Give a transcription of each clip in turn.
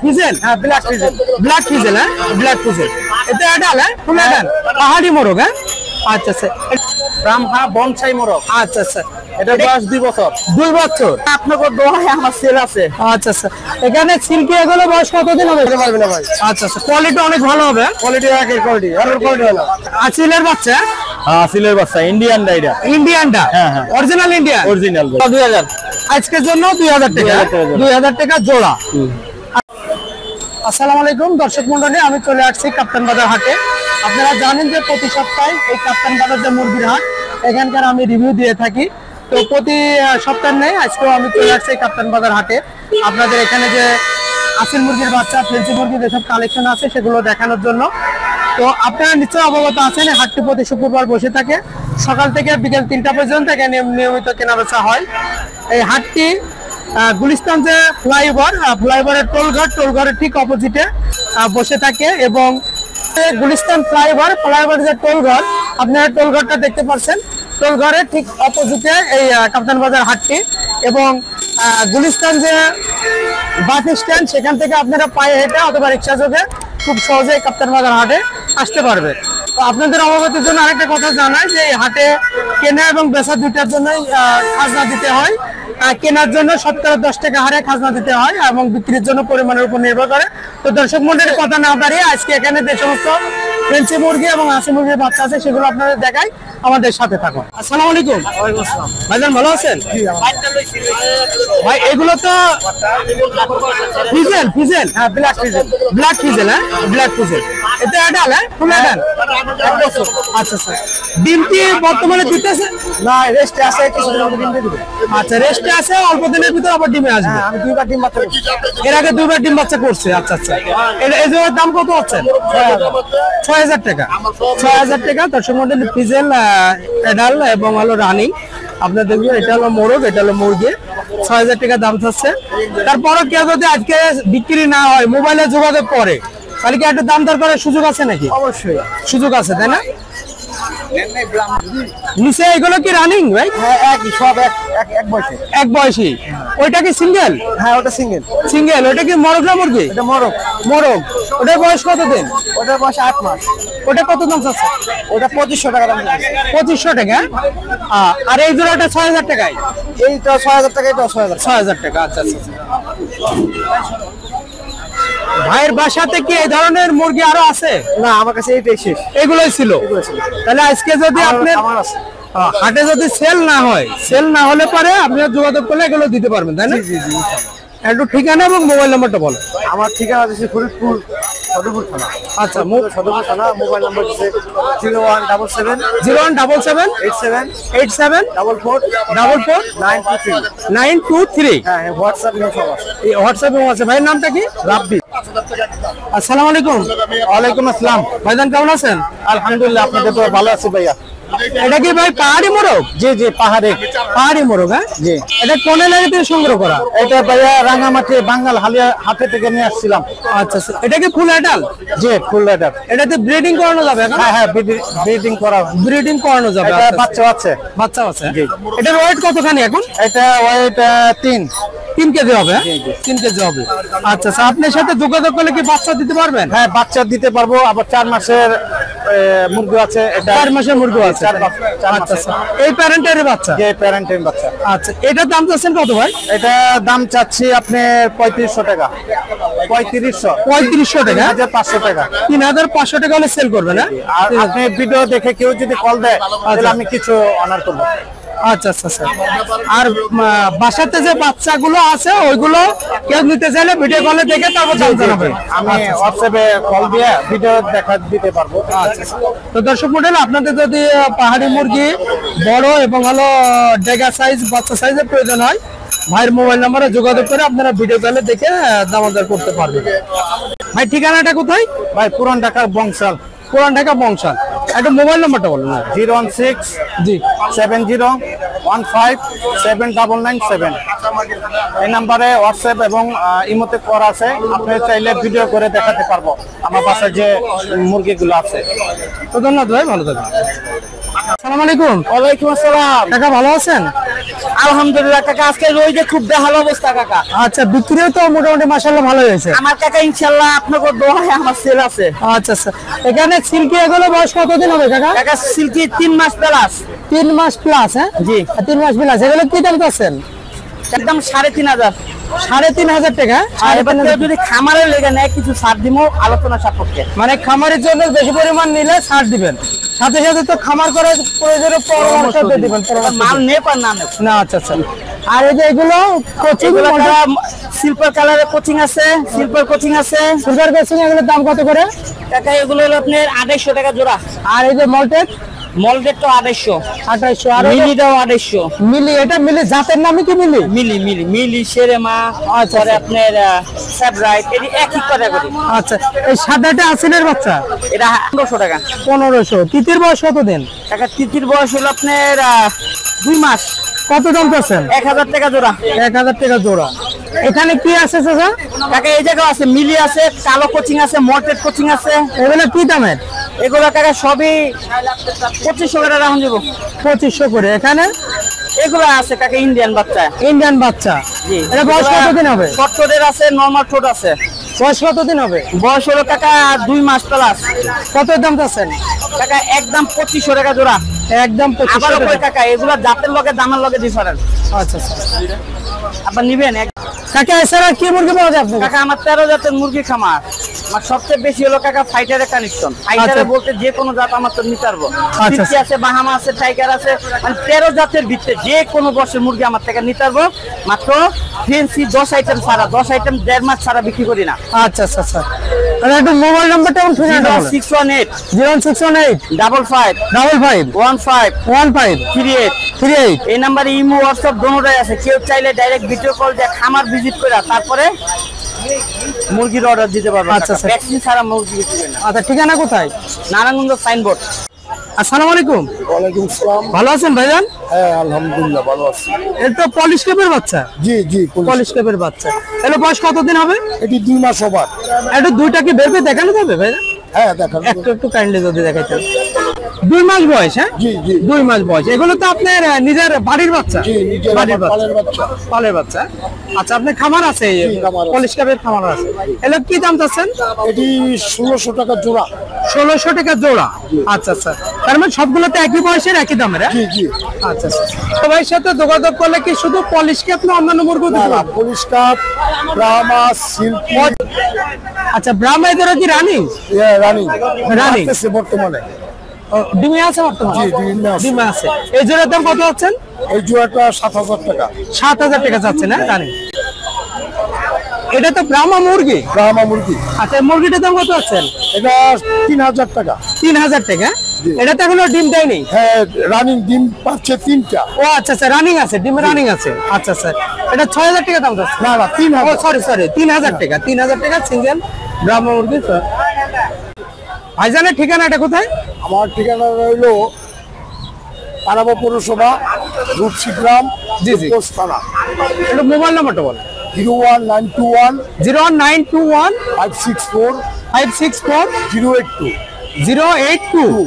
ফিজেল হ্যাঁ black ফিজেল। Black ফিজেল, হ্যাঁ black ফিজেল। এটা অ্যাডাল, হ্যাঁ ফুল অ্যাডাল, পাহাড়ি মোরগ, হ্যাঁ আচ্ছা আচ্ছা। ব্রাহ্মা বনসাই মোরগ। আচ্ছা আচ্ছা, এটা বয়স 2 বছর। 2 বছর। আপনাকে দোহায় আমার সেল আছে। আচ্ছা আচ্ছা, এখানে সিল্কি এগুলো বয়স কতদিন হবে? পারবে না ভাই। আচ্ছা আচ্ছা, কোয়ালিটি অনেক ভালো হবে। কোয়ালিটি একের কোয়ালিটি, এর কোয়ালিটি ভালো। আসিলের বাচ্চা? হ্যাঁ সিলের বাচ্চা, ইন্ডিয়ান ডাইরা। ইন্ডিয়ানটা? হ্যাঁ হ্যাঁ অরিজিনাল ইন্ডিয়ান। অরিজিনাল। 2000 আজকের জন্য 2000 টাকা। 2000 টাকা জোড়া। আসসালামু আলাইকুম দর্শক মন্ডলী, আমি চলে আসছি কাপ্তান বাজার হাটে। আপনারা জানেন যে প্রতি সপ্তাহে এই কাপ্তান বাজার যে মুরগির হাট, এখানকার আমি রিভিউ দিয়ে থাকি। তো প্রতি সপ্তাহে নেই, আজকেও আমি চলে আসছি কাপ্তান বাজার হাটে আপনাদের এখানে যে আসিল মুরগির বাচ্চা, ফেন্সি মুরগির যেসব কালেকশন আছে সেগুলো দেখানোর জন্য। তো আপনারা নিশ্চয়ই অবগত আছেন, এই হাটটি প্রতি শুক্রবার বসে থাকে সকাল থেকে বিকেল 3টা পর্যন্ত এখানে নিয়মিত কেনাবেচা হয়। এই হাটটি গুলিস্তান যে ফ্লাইওভারের টোলঘরের ঠিক অপোজিটে বসে থাকে এবং গুলিস্তান ফ্লাইওভার যে টোলঘর, আপনারা টোলঘরটা দেখতে পাচ্ছেন, টোলঘরের ঠিক অপোজিটে এই কাপ্তান বাজার হাটটি। এবং গুলিস্তান যে বাস স্ট্যান্ড, সেখান থেকে আপনারা পায়ে হেঁটে অথবা রিক্সা যোগে খুব সহজে কাপ্তান বাজার হাটে আসতে পারবে। তো আপনাদের অবগতির জন্য আরেকটা কথা জানাই যে এই হাটে কেনা এবং বেচা দুইটার জন্যই খাজনা দিতে হয়। কেনার জন্য 10 টাকা হারে খাজনা দিতে হয় এবং বিক্রির জন্য পরিমাণের উপর নির্ভর করে। তো দর্শক মন্ডলীর কথা না বাড়িয়ে আজকে এখানে যে সমস্ত ফেন্সি মুরগি এবং হাসি মুরগির বাচ্চা আছে সেগুলো আপনাদের দেখাই, আমাদের সাথে থাকুন। আসসালামু আলাইকুম। ভাইজান ভালো আছেন? ভাই এগুলো তো ফিজেল, হ্যাঁ ব্ল্যাক ফিজেল, হ্যাঁ ব্ল্যাক ফিজেল। এটা অ্যাডাল, হ্যাঁ ফুল অ্যাডাল। আচ্ছা স্যার, ডিম কি বর্তমানে দিতেছে? না রেস্টে আছে, কিছুদিন মধ্যে ডিম দিয়ে দিবে। আচ্ছা রেস্টে আছে, অল্প দিনের ভিতর আবার ডিমে আসবে। আমি 2বার ডিম বাচ্চা করছি। এর আগে 2বার ডিম বাচ্চা করছে। আচ্ছা আচ্ছা, এই জোড়ার দাম কত হচ্ছে? 6000 টাকা। 6000 টাকা। দর্শক মন্ডলী ফিজেল অ্যাডাল এবং হলো রানিং। আপনার দেখবেন এটা হলো মোরগ, এটা হলো মুরগি। 6000 টাকা দাম থাকছে। তারপরও কেউ যদি আজকে বিক্রি না হয়, মোবাইলে যোগাযোগ করে, তাহলে কি একটা দাম দর করার সুযোগ আছে নাকি? অবশ্যই সুযোগ আছে, তাই না? নিচে এগুলো কি রানিং ভাই? হ্যাঁ একই, সব এক বয়সে। এক বয়সী। ওইটা কি সিঙ্গেল? হ্যাঁ ওটা সিঙ্গেল। ওইটা কি মোরগ না মুরগি? এটা মোরগ। ওটার বয়স কত দিন? ওটার বয়স 8 মাস। ওটা কত দাম আছে? ওটা 2500 টাকা দাম। 2500 টাকা। আর এই জোড়াটা 6000 টাকায়। এইটা 6000 টাকা, এটা 6000 টাকা। আচ্ছা আচ্ছা। ভাইয়ের বাসাতে কি এই ধরনের মুরগি আরো আছে? না আমার কাছে এইটাই শেষ। এগুলোই ছিল। তাহলে আজকে যদি আপনি হাটে যদি সেল না হলে পরে আপনি যোগাযোগ করলে এগুলো দিতে পারবেন, তাই না? জি জি। একটু ঠিকানা এবং মোবাইল নাম্বারটা বলো। আমার ঠিকানা আছে ফরিদপুর সদরপুর থানা। আচ্ছা সদরপুর থানা। মোবাইল নাম্বার হচ্ছে 0177 87 44 923। হ্যাঁ হোয়াটসঅ্যাপ সব আছে। এই হোয়াটসঅ্যাপে আছে। ভাইয়ের নামটা কি? রাব্বি। আসসালামু আলাইকুম। ওয়ালাইকুম আসসালাম। ভাইজান কেমন আছেন? আলহামদুলিল্লাহ, আপনাদের তো ভালো আছি ভাইয়া। এটা কি ভাই পাহাড়ি মোরগ? জি জি পাহাড়ি মোরগ, হ্যাঁ জি। এটা কোন এলাকা থেকে সংগ্রহ করা? এটা ভাইয়া রাঙামাটি বাঙ্গাল হালিয়া হাতে থেকে নিয়ে আসছিলাম। আচ্ছা, এটা কি ফুল অ্যাডাল? জি ফুল অ্যাডাল। এটাতে ব্রিডিং করানো যাবে? হ্যাঁ ব্রিডিং করানো যাবে। এটা বাচ্চা আছে। জি। এটার ওয়েট কতখানি এখন? এটা ওয়েট 3 কেজি হবে। 3 কেজি হবে। আচ্ছা, আপনার সাথে যোগাযোগ করলে কি বাচ্চা দিতে পারবেন? হ্যাঁ বাচ্চা দিতে পারবো। আবার 4 মাসের মুরগি আছে। এটা 4 মাসের মুরগি আছে। আচ্ছা, এই প্যারেন্টের বাচ্চা? জি প্যারেন্টের বাচ্চা। আচ্ছা, এটার দাম চাচ্ছেন কত ভাই? এটা দাম চাচ্ছি আপনি 3500 টাকা। 3500 টাকা। 3500 টাকা। 3500 টাকা হলে সেল করবেন, হ্যাঁ? আর আপনি ভিডিও দেখে কেউ যদি কল দেয় তাহলে আমি কিছু অনার করব। আচ্ছা আচ্ছা স্যার। আর বাসাতে যে বাচ্চাগুলো আছে ওইগুলো কেউ নিতে চাইলে ভিডিও কলে দেখে তারপর দাম জানাবেন। আমি হোয়াটসঅ্যাপে কল দিয়ে ভিডিও দেখা দিতে পারবো। আচ্ছা, তো দর্শক মণ্ডলী, আপনাদের যদি পাহাড়ি মুরগি বড় এবং হলো ডেগা সাইজ, বাচ্চা সাইজের প্রয়োজন হয়, ভাইয়ের মোবাইল নাম্বারে যোগাযোগ করে আপনারা ভিডিও কলে দেখে দামাদার করতে পারবেন। ভাই ঠিকানাটা কোথায়? ভাই পুরান ঢাকা বংশাল। একটা মোবাইল নাম্বারটা বলুন। 016 জি 7015779997। এই নাম্বারে হোয়াটসঅ্যাপ এবং ইমোতে করা আছে। আপনি চাইলে ভিডিও করে দেখাতে পারবো আমার বাসায় যে মুরগিগুলো আছে। তো ধন্যবাদ ভাই, ভালো থাকবেন। আসসালামু আলাইকুম। ওয়ালাইকুম আসসালাম। কাকা ভালো আছেন? আলহামদুলিল্লাহ কাকা, আজকে রোদে খুব বেহাল অবস্থা কাকা। আচ্ছা, বিক্রিও তো মোটামুটি মাশাআল্লাহ ভালো হয়েছে। আমার কাকা ইনশাআল্লাহ আপনাকে দোয়ায় আমার সেল আছে। আচ্ছা আচ্ছা, এখানে সিল্কি এগুলো বয়স কতদিন হবে কাকা? কাকা সিল্কি 3 মাস প্লাস। 3 মাস প্লাস? হ্যাঁ জি 3 মাস প্লাস। এগুলো কি দাম চাচ্ছেন? একদম 3,500। 3,500 টাকা। আর এবার কেউ যদি খামারের লেগে নেয় কিছু ছাড় দিব আলোচনা সাপেক্ষে। মানে খামারের জন্য বেশি পরিমাণ নিলে ছাড় দিবেন, সাথে সাথে তো খামার করার প্রয়োজনে পরামর্শ দিয়ে দিবেন। মাল নেব আর না নেব না। আচ্ছা আচ্ছা। আর এই যে এগুলো কোচিং, সিলভার কালারের কোচিং আছে, সিলভার কোচিং আছে। সুগার কোচিং এগুলোর দাম কত করে কাকা? এগুলো হলো আপনার 250 টাকা জোড়া। আর এই যে মল্টেড? মলডেট তো 250। 2800। আর মিলি দাও 250। মিলি, এটা মিলি জাতের নামই কি মিলি? মিলি মিলি মিলি শেরেমা। আচ্ছা, পরে আপনার ফেব্রাইট, এটি একই কথা করি। আচ্ছা, এই সাদাটা আসিলের বাচ্চা এটা 1500 টাকা। 1500। তিতির বয়স কতদিন? কাকা তিতির বয়স হলো আপনার 2 মাস। কত দাম পাচ্ছেন? 1000 টাকা জোড়া। 1000 টাকা জোড়া। এখানে কি আছে চাচা? কাকা এই জায়গায় আছে মিলি আছে, কালো কোচিং আছে, মল্টেড কোচিং আছে। এগুলো কি দামের? এগুলো কাকা সবই 2500 টাকা রাখুন দেবো। 2500 করে। এখানে এগুলো আছে কাকা ইন্ডিয়ান বাচ্চা। ইন্ডিয়ান বাচ্চা। জি। এটা বয়স কতদিন হবে? শর্ট ঠোঁটের আছে, নরমাল ঠোঁট আছে। বয়স কতদিন হবে? বয়স হলো কাকা 2 মাস প্লাস। কত দাম চাচ্ছেন? কাকা একদম 2500 টাকা জোড়া। একদম আবার 2500 ওপরে টাকা। কাকা এগুলো জাতের লগে দামের লগে ডিফারেন্স। আচ্ছা আচ্ছা। আপনার নিবেন? কাকা এছাড়া কি মুরগি পাওয়া যায় আপনার? কাকা আমার 13 জাতের মুরগি খামার। আমার সবচেয়ে বেশি হলো কাকা ফাইটারের কানেকশন। ফাইটারে আচ্ছা। বলতে যে কোনো জাত আমার তো নিতে পারবো। আচ্ছা। ফিফটি আছে, বাহামা আছে, টাইগার আছে, মানে 13 জাতের ভিতরে যে কোনো বর্ষের মুরগি আমার থেকে নিতে পারবো। মাত্র ফেন্সি 10 আইটেম ছাড়া, 10 আইটেম 1.5 মাস ছাড়া বিক্রি করি না। আচ্ছা আচ্ছা আচ্ছা। আর একটু মোবাইল নাম্বারটা এবং ঠিকানাটা বলেন। 0618 0618 55 55 15 15 38। 38। এই নাম্বারে ইমো হোয়াটসঅ্যাপ দোনোটাই আছে। কেউ চাইলে ডাইরেক্ট ভিডিও কল দিয়ে খামার ভিজিট করে তারপরে মুরগির অর্ডার দিতে পারবে। আচ্ছা, আচ্ছা। ভ্যাকসিন ছাড়া মুরগি বিক্রি করে না। আচ্ছা, ঠিকানা কোথায়? নারায়ণগঞ্জ সাইনবোর্ড। আসসালামু আলাইকুম। ওয়ালাইকুম সালাম। ভালো আছেন ভাইজান? হ্যাঁ আলহামদুলিল্লাহ ভালো আছি। এটা পলিশ ক্যাপের বাচ্চা? জি জি পলিশ ক্যাপের বাচ্চা। এর বয়স কতদিন হবে? এটি 2 মাস ওভার। একটু দুইটা কি বের করে দেখানো যাবে ভাই? হ্যাঁ দেখান। একটু কাইন্ডলি যদি দেখাইতেন। 2 মাস বয়স? হ্যাঁ জি জি 2 মাস বয়স। এগুলো তো আপনার নিজের বাড়ির বাচ্চা? জি নিজের বাড়ির বাচ্চা। পালের বাচ্চা। পালের বাচ্চা। আচ্ছা, আপনার খামার আছে? জি, খামার আছে। পলিশ ক্যাপের খামার আছে। এগুলো কি দাম চাচ্ছেন? এটি 1600 টাকা জোড়া। 1600 টাকা জোড়া। আচ্ছা আচ্ছা। তার মানে সবগুলো তো একই বয়সের, একই দামের? হ্যাঁ? জি জি। আচ্ছা আচ্ছা। তো ভাইয়ের সাথে যোগাযোগ করলে কি শুধু পলিশ ক্যাপ না অন্যান্য মুরগি না না পুলিশ কাপ, ব্রাহ্মা, সিল্কি, আচ্ছা, ব্রাহ্মা এদের কি রানিং? Running running. আছে বর্তমানে। ডিমে আছে বর্তমানে? জি ডিমে আছে। ডিমে আছে। এই জোড়ার দাম কত হচ্ছেন? এই জোড়াটা 7000 টাকা। 7000 টাকা যাচ্ছে না রানিং? এটা তো ব্রাহ্মা মুরগি। ব্রাহ্মা মুরগি আচ্ছা, মুরগিটার দাম কত হচ্ছেন? এটা 3000 টাকা। 3000 টাকা। জি। এটা তো এখনো ডিম দেয়নি? হ্যাঁ রানিং ডিম পাচ্ছে 3টা। ও আচ্ছা আচ্ছা, রানিং আছে, ডিমে রানিং আছে। আচ্ছা আচ্ছা। এটা 6000 টাকা দাম যাচ্ছে? না না ও 3000। সরি 3000 টাকা। 3000 টাকা সিঙ্গেল ব্রাহ্মা মুরগি। ভাইজানের ঠিকানাটা কোথায়? আমার ঠিকানা রইলো পানাবা পৌরসভা, রূপসী গ্রাম, জি, জি। থানা। একটু মোবাইল নাম্বারটা বলেন। 01921 01921 564 564 082। 082।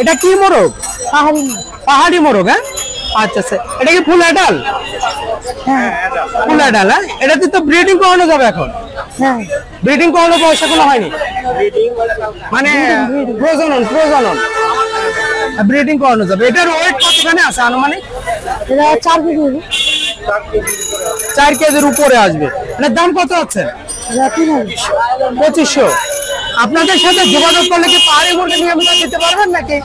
এটা কি মোরগ? পাহাড়ি মোরগ। হ্যাঁ আচ্ছা আচ্ছা। এটা কি ফুল অ্যাডাল? হ্যাঁ ফুল অ্যাডাল। হ্যাঁ, এটাতে তো ব্রিডিং করানো যাবে এখন? হ্যাঁ, ব্রিডিং করানো বয়স এখনো হয়নি, মানে প্রজনন ব্রিডিং করানো যাবে। এটার ওয়েট কতখানি আছে আনুমানিক? এটা 4 কেজি। 4 কেজির উপরে আসবে। মানে দাম কত আছে? 2500। আপনাদের সাথে যোগাযোগ করলে কি পাহাড়ি মুরগি নিয়মিত দিতে পারবেন নাকি?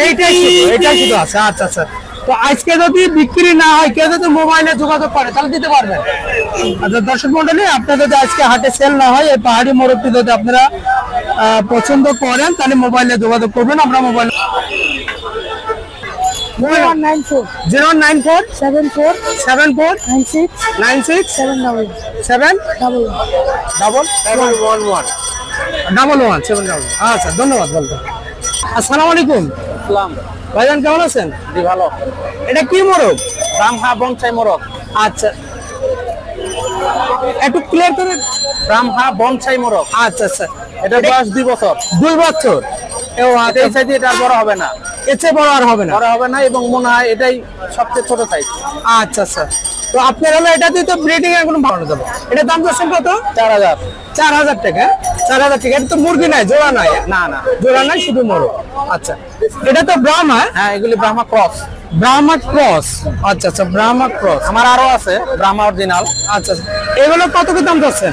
এইটাই শুধু আছে। আচ্ছা আচ্ছা। তো আজকে যদি বিক্রি না হয়, কেউ যদি মোবাইলে যোগাযোগ করে তাহলে দিতে পারবেন? আচ্ছা দর্শক মন্ডলী, আপনার যদি আজকে হাটে সেল না হয়, এই পাহাড়ি মোরগটি যদি আপনারা পছন্দ করেন তাহলে মোবাইলে যোগাযোগ করবেন। আমরা মোবাইল 094 094 74 74 96 96 7 11 আচ্ছা, ধন্যবাদ বলতে। আসসালামু আলাইকুম। সালাম। ভাইজান কেমন আছেন? জি ভালো। এটা কি মোরগ? ব্রাহ্মা বনসাই মোরগ। আচ্ছা, একটু ক্লিয়ার করে। ব্রাহ্মা বনসাই মোরগ। আচ্ছা আচ্ছা। এটা বয়স 2 বছর। 2 বছর। এই সাইজে এটা বড় হবে না, এর চেয়ে বড় আর হবে না। বড় হবে না, এবং মনে হয় এটাই সবচেয়ে ছোট সাইজ। আচ্ছা আচ্ছা, তো আপনার হলো এটাতে তো ব্রিডিং এর কোনো বাড়ানো যাবে। এটা দাম যাচ্ছেন কত? 4000। 4000 টাকা। 4000 টাকা। এটা তো মুরগি নাই, জোড়া নাই। না না, জোড়া নাই, শুধু মোরগ। আচ্ছা, এটা তো ব্রাহ্মা। হ্যাঁ, এগুলি ব্রাহ্মা ক্রস। ব্রাহ্মা ক্রস। আচ্ছা আচ্ছা, ব্রাহ্মা ক্রস। আমার আরো আছে ব্রাহ্মা অরিজিনাল। আচ্ছা, এগুলো কত কি দাম যাচ্ছেন?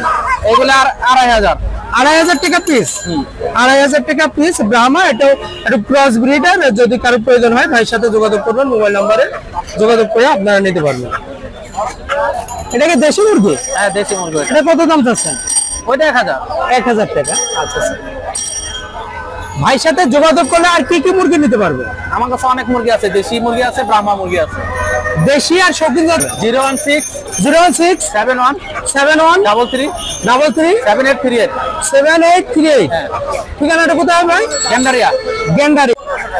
এগুলো আর 2500। 2500 টাকা পিস। 2500 টাকা পিস ব্রাহ্মা। এটা একটু ক্রস ব্রিডার। যদি কারো প্রয়োজন হয় ভাইয়ের সাথে যোগাযোগ করবেন, মোবাইল নম্বরে যোগাযোগ করে আপনারা নিতে পারবেন। এটা কি দেশি মুরগি? হ্যাঁ, দেশি মুরগি। এটা কত দাম চাচ্ছেন? ওইটা 1000। 1000 টাকা। আচ্ছা আচ্ছা, ভাইয়ের সাথে যোগাযোগ করলে আর কি কি মুরগি নিতে পারবে? আমার কাছে অনেক মুরগি আছে, দেশি মুরগি আছে, ব্রাহ্মা মুরগি আছে। দেশি আর শৌখিন জাত। 016 016 71 71 33 33 7838। 7838। ঠিকানাটা কোথায় ভাই? গেন্ডারিয়া। গেন্ডারি।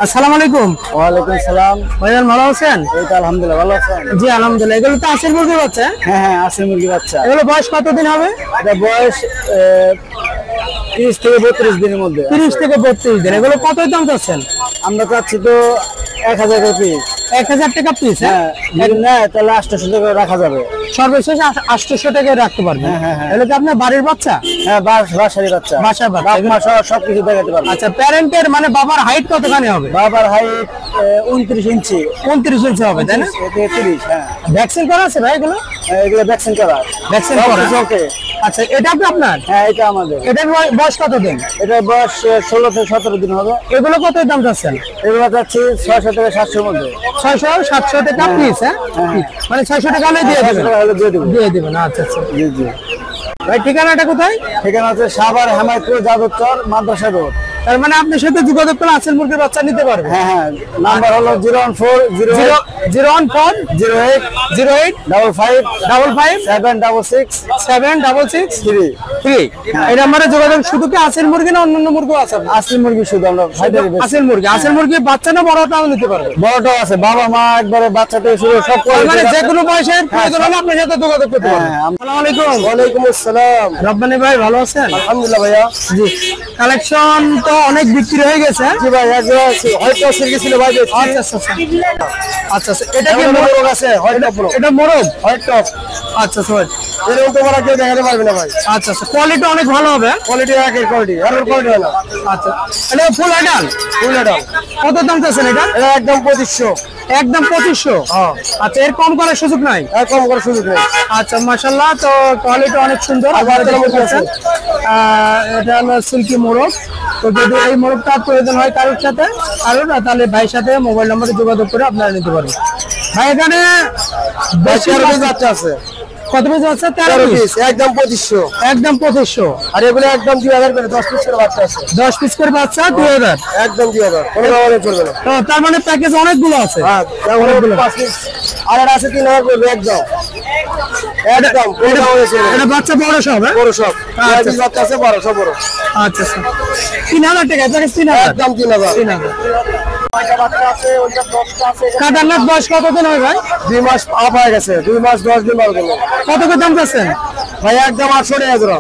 আসসালামু আলাইকুম। ওয়ালাইকুম সালাম। ভাইজান ভালো আছেন? এই তো আলহামদুলিল্লাহ, ভালো আছেন? জি আলহামদুলিল্লাহ। এগুলো তো আসল মুরগি বাচ্চা? হ্যাঁ হ্যাঁ, আসল মুরগি বাচ্চা। এগুলো বয়স কতদিন হবে? এটা বয়স 30 থেকে 32 দিনের মধ্যে। 30 থেকে 32 দিন। এগুলো কত দাম চাচ্ছেন? আমরা চাচ্ছি তো 1000 করে পিস। 1000 টাকা পিস। হ্যাঁ, যদি নেয় তাহলে 800 টাকা রাখা যাবে। সর্বশেষ 800 টাকায় রাখতে পারবেন। হ্যাঁ, হ্যাঁ। এগুলো কি আপনার বাড়ির বাচ্চা? হ্যাঁ, বাসারি বাচ্চা। বাসার বাচ্চা। বাপ মা সবকিছু দেখাতে পারবে। আচ্ছা, প্যারেন্টের মানে বাবার হাইট কতখানি হবে? বাবার হাইট 29 ইঞ্চি। 29 ইঞ্চি হবে, তাই না? 30। হ্যাঁ, ভ্যাকসিন করা আছে ভাই এগুলো? এগুলো ভ্যাকসিন করা। ভ্যাকসিন করা। ওকে। আচ্ছা, এটা কি আপনার? হ্যাঁ, এটা আমাদের। এটার বয়স কত দিন? এটা বয়স 16 থেকে 17 দিন হবে। এগুলো কত দাম যাচ্ছেন? এগুলো যাচ্ছে 600 থেকে 700 এর মধ্যে। 600 700 টাকা পিস। হ্যাঁ, মানে 600 টাকা হলে দিয়ে 600 দেবেন। টাকা হলে দিয়ে দেবো। দিয়ে দেবেন। আচ্ছা আচ্ছা, জি জি। ভাই ঠিকানাটা কোথায়? ঠিকানা আছে সাভার হেমায়তপুর যাদবচর মাদ্রাসা রোড। তার মানে আপনার সাথে যোগাযোগ করলে আসল মুরগির বাচ্চা নিতে পারবে। হ্যাঁ হ্যাঁ, নাম্বার হলো 014 08 014 08 55 55 766 766 3। এই নম্বরে যোগাযোগ। শুধু কি আসল মুরগি না অন্যান্য মুরগিও আছে? আসল মুরগি শুধু আমরা ফাইটারি বেশি। আসল মুরগি। আসল মুরগি বাচ্চা না বড়টাও নিতে পারবে? বড়টাও আছে, বাবা মা একবারে বাচ্চা থেকে শুরু সব করে। তার মানে যে কোনো বয়সের প্রয়োজন হলে আপনার সাথে যোগাযোগ করতে পারবেন। হ্যাঁ, আসসালামু আলাইকুম। ওয়ালাইকুম আসসালাম। রব্বানি ভাই ভালো আছেন? আলহামদুলিল্লাহ ভাইয়া। জি, কালেকশন তো অনেক বিক্রি হয়ে গেছে। জি ভাই, একবার হয়তো সিরকি ছিল ভাই। আচ্ছা আচ্ছা আচ্ছা আচ্ছা, এটা কি মোরগ মোরগ? আছে, হয়তো পুরো এটা মোরগ। হয়তো। আচ্ছা সবাই, এরকম তোমার কেউ দেখাতে পারবে না ভাই। আচ্ছা আচ্ছা, কোয়ালিটি অনেক ভালো হবে। কোয়ালিটি একের কোয়ালিটি, আর কোয়ালিটি হয় না। আচ্ছা, এটা ফুল অ্যাডাল্ট। ফুল এটাও কত দাম চাচ্ছেন এটা? এটা একদম 2500। একদম 2500। আচ্ছা, এর কম করার সুযোগ নাই? আর কম করে সুযোগ নেই। আচ্ছা, মাশাআল্লাহ। তো কোয়ালিটি অনেক সুন্দর। আবার এটা মোরগ আছে। এটা হলো সিল্কি মোরগ। তো যদি এই মোরগটা প্রয়োজন হয় কারোর সাথে, তাহলে ভাইয়ের সাথে মোবাইল নম্বরে যোগাযোগ করে আপনারা নিতে পারবেন। ভাই এখানে বেশি বাচ্চা আছে। কত পিস আছে? 13 13 পিস। পিস, একদম 2500। একদম 2500। আর এগুলো একদম 2000 করে 10 পিস করে বাচ্চা আছে। 10 পিস করে বাচ্চা 2000। একদম 2000, কোনো ব্যবহার করবে না। তো তার মানে প্যাকেজ অনেকগুলো আছে। হ্যাঁ, অনেকগুলো 5 পিস। আর এটা আছে 3000 করে একদম। একদম কোনো ব্যবহার করবে না। এটা বাচ্চা বড় সব? হ্যাঁ, বড় সব। আচ্ছা। 20 বাচ্চা আছে, বড় সব বড়। আচ্ছা আচ্ছা, 3000 টাকা প্যাকেজ। 3000। একদম 3000। 3000। ওইটা বাচ্চা আছে, ওইটা 10টা আছে। কাটারনাথ বয়স কতদিন হয় ভাই? 2 মাস আপ হয়ে গেছে, 2 মাস 10 দিন বাদ গেল। কত করে দাম চাচ্ছেন ভাই একদম 800 টাকা জোড়া।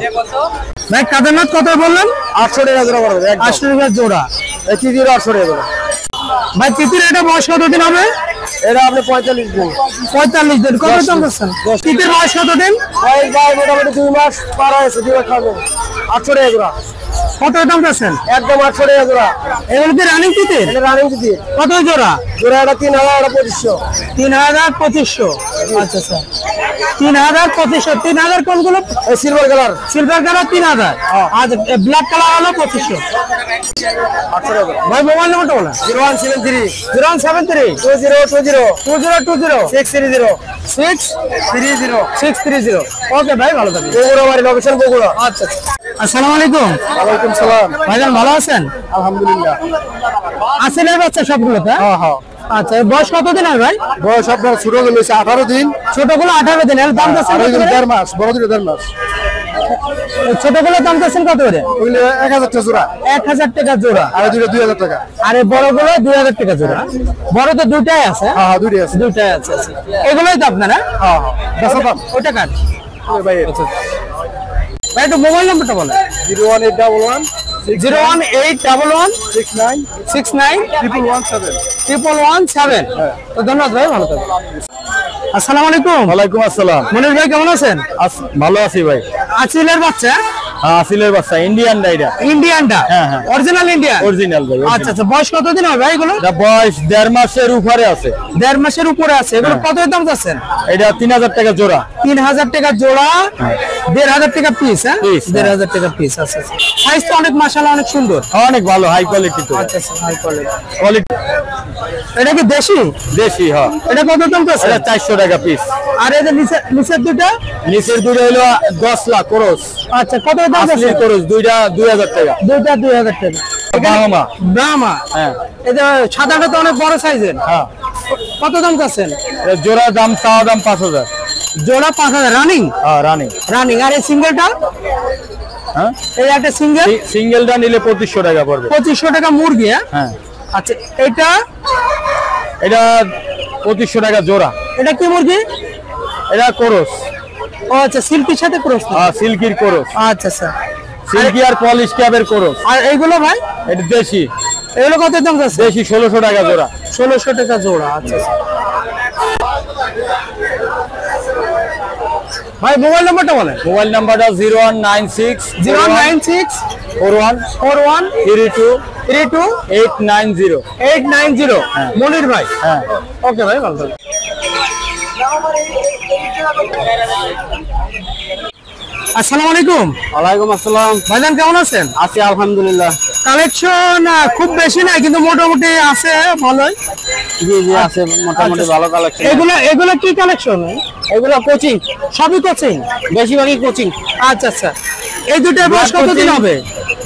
ভাই? কাটারনাথ কত বললেন? 800 টাকা জোড়া পড়বে একদম। 800 টাকা জোড়া। এই চিজির 800 টাকা জোড়া। ভাই তিতির এটা বয়স কতদিন হবে? এটা আপনি 45 দিন। 45 দিন। কত দাম চাচ্ছেন? তিতির বয়স কতদিন? ভাই মোটামুটি 2 মাস পার হয়েছে, 2 মাস খাবে। 800 টাকা জোড়া। কত দাম চাচ্ছেন? একদম 800 টাকা জোড়া। এগুলো কি রানিং তিতির? এটা রানিং দিদি। কত জোড়া? জোড়া এটা 3000, এটা 2500। 3250। আচ্ছা আচ্ছা, 3250। 3000 কোনগুলো? এই সিলভার কালার সিলভার কালার 3000। আর ব্ল্যাক কালার হলো 2500। 800 টাকা। ভাই মোবাইল নম্বরটা বলেন। 0173 0173 2020 2020 630 630 630। ওকে ভাই, ভালো থাকবেন। বগুড়া বাড়ি, লোকেশন বগুড়া। আচ্ছা আচ্ছা, আসসালামু আলাইকুম। ওয়ালাইকুম সালাম। ভাইজান ভালো আছেন? আলহামদুলিল্লাহ। আসলের বাচ্চা সবগুলোতে? হ্যাঁ হ্যাঁ। আচ্ছা, এর বয়স কতদিন হয় ভাই? বয়স আপনার ছোট গুলো 18 দিন, ছোটগুলো 18 দিন। এর দাম চাচ্ছেন আর কত করে? 1.5 মাস, বড় দিলে 1.5 মাস। ছোটগুলোর দাম চাচ্ছেন কত করে? ওগুলো 1000 টাকা জোড়া, 1000 টাকা জোড়া। আর দুটো 2000 টাকা। আর এই বড়গুলো 2000 টাকা জোড়া। বড় তো দুটাই আছে? হ্যাঁ হ্যাঁ, দুটোই আছে। দুটাই আছে। এগুলোই তো আপনারা? হ্যাঁ হ্যাঁ, বেচা দাম। ওটা কাট ভাই ভাই একটু মোবাইল নাম্বারটা বলেন। 01811 01811 69 69 117। তো ধন্যবাদ ভাই, ভালো থাকবেন। আসসালামু আলাইকুম। ওয়ালাইকুম আসসালাম। মনির ভাই কেমন আছেন? ভালো আছি ভাই। আসিলের বাচ্চা? হ্যাঁ, আসিলের বাচ্চা, ইন্ডিয়ান ডাইরা। ইন্ডিয়ানটা? হ্যাঁ, হ্যাঁ। Original Indian? অরিজিনাল ভাই। আচ্ছা আচ্ছা, বয়স কতদিন হবে ভাই এগুলো? এটা বয়স 1.5 মাসের উপরে আছে। 1.5 মাসের উপরে আছে। এগুলো কত দাম যাচ্ছেন? এটা 3000 টাকা জোড়া। 3000 টাকা জোড়া, 1500 টাকা পিস। হ্যাঁ, Piece, 1500 টাকা পিস। আচ্ছা আচ্ছা, সাইজ তো অনেক মাশাআল্লাহ অনেক সুন্দর। অনেক ভালো, হাই কোয়ালিটি তো। আচ্ছা আচ্ছা, হাই কোয়ালিটি। কোয়ালিটি এটা কি দেশি? দেশি। হ্যাঁ, এটা কত দাম যাচ্ছে? এটা 400 টাকা পিস। আর এই যে নিচের দুটো? নিচের দুটো হলো 10 লাখ ক্রস। আচ্ছা, কত দাম যাচ্ছে? আসলি ক্রস দুইটা 2000 টাকা। দুইটা 2000 টাকা। ব্রাহ্মা। ব্রাহ্মা? হ্যাঁ। এই যে সাদাটা তো অনেক বড় সাইজের। হ্যাঁ, কত দাম যাচ্ছেন? এটা জোড়ার দাম, চাওয়া দাম 5000। জোড়া 5000 রানিং? হ্যাঁ, রানি। রানিং। আর এই সিঙ্গেলটা? হ্যাঁ, এই একটা সিঙ্গেল সিঙ্গেলটা নিলে 2500 টাকা পড়বে। 2500 টাকা মুরগি। হ্যাঁ, হ্যাঁ, আচ্ছা। এটা এটা 2500 টাকা জোড়া। এটা কি মুরগি? এটা ক্রস। ও আচ্ছা, সিল্কির সাথে ক্রস। হ্যাঁ, সিল্কির ক্রস। আচ্ছা আচ্ছা। সিল্কি আর পলিশ ক্যাবের ক্রস। আর এইগুলো ভাই? এটা দেশি। এগুলো কত দাম যাচ্ছে? দেশি 1600 টাকা জোড়া। 1600 টাকা জোড়া। আচ্ছা আচ্ছা। ভাই মোবাইল নাম্বারটা বলেন। মোবাইল নাম্বারটা 0196 096 41 41 32 32 890। 890। মনির ভাই? হ্যাঁ। ওকে ভাই, ভালো থাকবেন। আসসালামু আলাইকুম। ওয়ালাইকুম আসসালাম। ভাইজান কেমন আছেন? আছি আলহামদুলিল্লাহ। কালেকশন খুব বেশি নাই, কিন্তু মোটামুটি আছে ভালোই। জি জি, আছে মোটামুটি ভালো কালেকশন। এগুলো কি কালেকশন? এগুলো কোচিং, সবই কোচিং? বেশিরভাগই কোচিং। আচ্ছা আচ্ছা। এই দুটোর বয়স কতদিন হবে?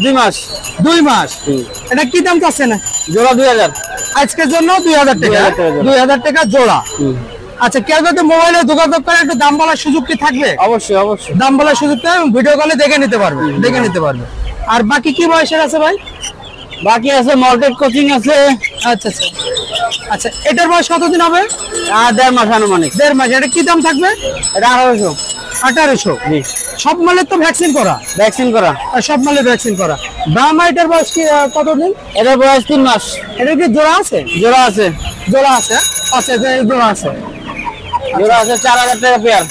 2 মাস। 2 মাস। এটা কি দাম চাচ্ছে না? জোড়া 2000। আজকের জন্য 2000 টাকা। 2000 টাকা জোড়া। 2000 টাকা জোড়া। আচ্ছা, কেউ যদি মোবাইলে যোগাযোগ করে একটু দাম বলার সুযোগ কি থাকবে? অবশ্যই অবশ্যই। দাম বলার সুযোগটা ভিডিও কলে দেখে নিতে পারবে। আর বাকি কি বয়সের আছে ভাই? বাকি আছে মল্টেড কোচিং আছে। আচ্ছা আচ্ছা আচ্ছা। এটার বয়স কতদিন হবে? আর 1.5 মাস আনুমানিক। 1.5 মাস। এটা কি দাম থাকবে? এটা 1800। 1800। জি। সব মালের তো ভ্যাকসিন করা? ভ্যাকসিন করা। আর সব মালের ভ্যাকসিন করা। ব্রাহ্মা এটার বয়স কি কতদিন? এটার বয়স 3 মাস। এটা কি জোড়া আছে? জোড়া আছে। জোড়া আছে। আচ্ছা, জোড়া আছে। জোড়া আছে 4000 টাকা পেয়ার।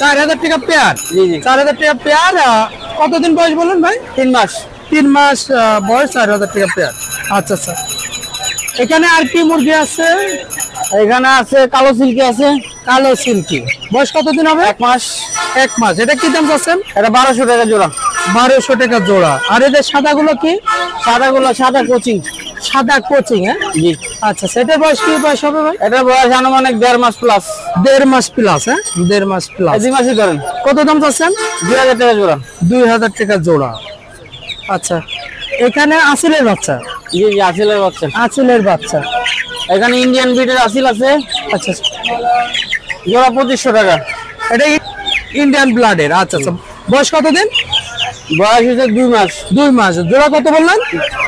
4000 টাকা পেয়ার? জি জি। 4000 টাকা পেয়ার। কতদিন বয়স বললেন ভাই? 3 মাস। 3 মাস বয়স, 4000 টাকা পেয়ার। আচ্ছা আচ্ছা। এখানে আর কি মুরগি আছে? এখানে আছে কালো সিল্কি আছে। কালো সিল্কি। বয়স কতদিন হবে? 1 মাস। 1 মাস। এটা কি দাম চাচ্ছেন? এটা 1200 টাকা জোড়া। 1200 টাকা জোড়া। আর এদের সাদাগুলো কি? সাদাগুলো সাদা কোচিং। সাদা কোচিং? হ্যাঁ, জি। আচ্ছা, সেটার বয়স কি বয়স হবে ভাই? এটার বয়স আনুমানিক 1.5 মাস প্লাস। 1.5 মাস প্লাস? হ্যাঁ, 1.5 মাস প্লাস। 2 মাসই ধরেন। কত দাম চাচ্ছেন? 2000 টাকা জোড়া। 2000 টাকা জোড়া। আচ্ছা, এখানে আসিলের বাচ্চা? জি জি, আসিলের বাচ্চা। আসিলের বাচ্চা। এখানে ইন্ডিয়ান ব্রিডের আসিল আছে। আচ্ছা, জোড়া 2500 টাকা। এটা ইন্ডিয়ান ব্লাডের? আচ্ছা আচ্ছা। বয়স কতদিন? বয়স হচ্ছে 2 মাস। 2 মাস। জোড়া কত বললেন?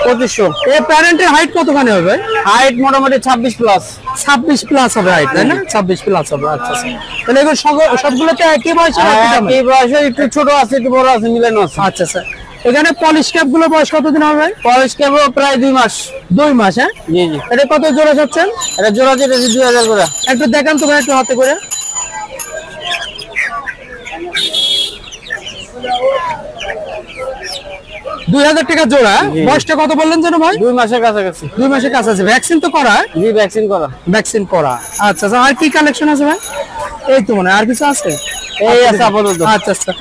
2500। এই প্যারেন্টের হাইট কতখানি হবে? হাইট মোটামুটি 26 প্লাস। 26 প্লাস হবে হাইট, তাই না? 26 প্লাস হবে। আচ্ছা আচ্ছা। তাহলে এগুলো সবগুলোতে একই বয়সে? এই বয়সে একটু ছোট আছে, একটু বড় আছে, মিলানো আছে। আচ্ছা আচ্ছা। এখানে পলিশ ক্যাপ গুলো বয়স কতদিন হবে? পলিশ ক্যাপও প্রায় 2 মাস। 2 মাস? হ্যাঁ, জি জি। এটা কত জোড়া চাচ্ছেন? এটা জোড়া যেটা 2000 করে। একটু দেখান তো ভাই, একটু হাতে করে। 2000 টাকা জোড়া। বয়সটা কত বললেন যেন ভাই? 2 মাসের কাছাকাছি। 2 মাসের কাছাকাছি। ভ্যাকসিন তো করা? জি, ভ্যাকসিন করা। ভ্যাকসিন করা। আচ্ছা আচ্ছা। আর কি কালেকশন আছে ভাই? এই তো মনে হয় আর কিছু আছে? এই আছে আপাতত। আচ্ছা আচ্ছা।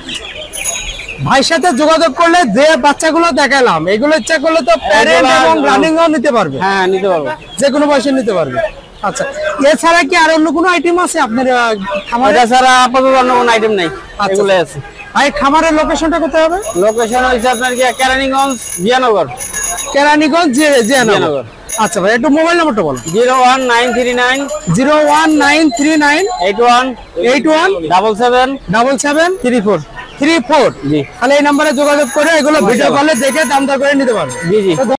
ভাইয়ের সাথে যোগাযোগ করলে যে বাচ্চাগুলো দেখালাম, এগুলো ইচ্ছা করলে তো প্যারেন্ট এবং রানিংও নিতে পারবে? হ্যাঁ, নিতে পারবে। যে কোনো বয়সে নিতে পারবে। আচ্ছা, এছাড়া কি আর অন্য কোনো আইটেম আছে আপনার খামারে? এটা ছাড়া আপাতত অন্য কোনো আইটেম নাই। এগুলো আছে। ভাই খামারের লোকেশনটা কোথায় হবে? লোকেশন হচ্ছে আপনার কি কেরানীগঞ্জ, জিয়ানগর। কেরানীগঞ্জ, জিয়ানগর। আচ্ছা ভাই, একটু মোবাইল নাম্বারটা বলুন। 01939 01939 81 81 77 77 34। 34। জি। তাহলে এই নাম্বারে যোগাযোগ করে এগুলো ভিডিও কলে দেখে দাম দর করে নিতে পারবে। জি জি।